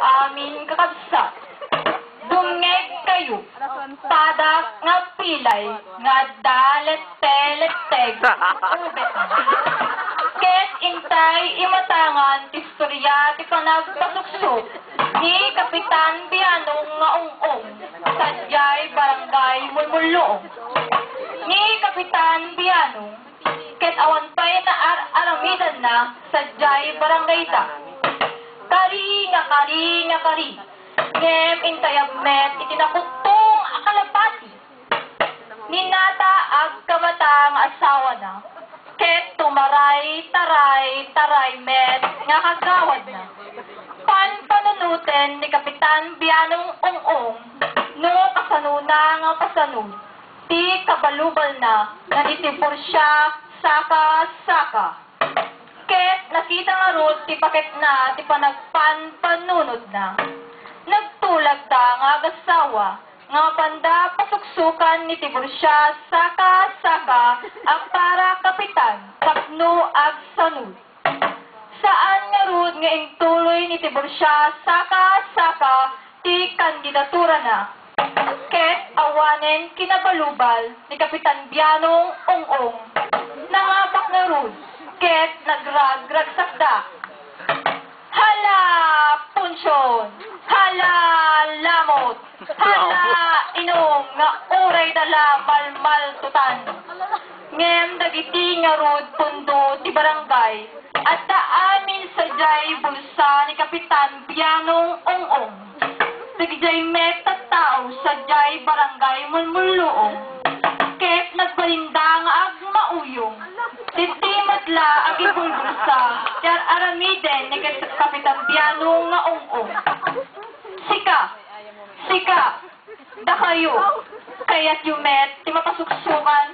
amin kakabsat. Dungeg kayo, padak nga pilay, nga dalet-teleteg, ubet. Ket intay imatangan, tistorya ti panagpasuksok, ni Kapitan Bianong nga ung-ung, sadyay barangay Mulmulong. Ni Kapitan Bianong, ket awan pa'y na aramidan na, sadyay barangay da. Kari, ngem intayagmet itinakutong akalapati. Ninata ag kabatang asawa na, ket tumaray, taray met, nga kagawad na. Panpanunuten ni Kapitan Bianong ung-ung, no kasanuna nga pasanun, ti kabalubal na, nanitipur siya, saka. Ket nakita nga rod, ti paket na, ti panagpanpanunod na. Nagtulag ta nga agasawa, nga panda pasuksukan ni Tiburcia saka ang para kapitan tapno ag sanud. Saan nga rod nga intuloy ni Tiburcia saka ti kandidatura na. Ket awanen kinabalubal ni Kapitan Bianong ung-ung. Nangapak nga rod, ket nagragrag sakda. Hala punsyon! Hala lamot! Hala inom nga uray dala malmal tutan. Ngem dagiti nga rod pundo ti barangay at amin sadyay bulsa ni Kapitan Bianong ung-ung. Dagijay meta tao sadyay barangay Mulmulong. Ket nagbalinda nga ag mauyong. Titimat la ag ibulbulsa yar aramiden ni Kapitan Bianong nga ung-ung. Sika, da kayo, kaya't yumet, ti mapasuksukan,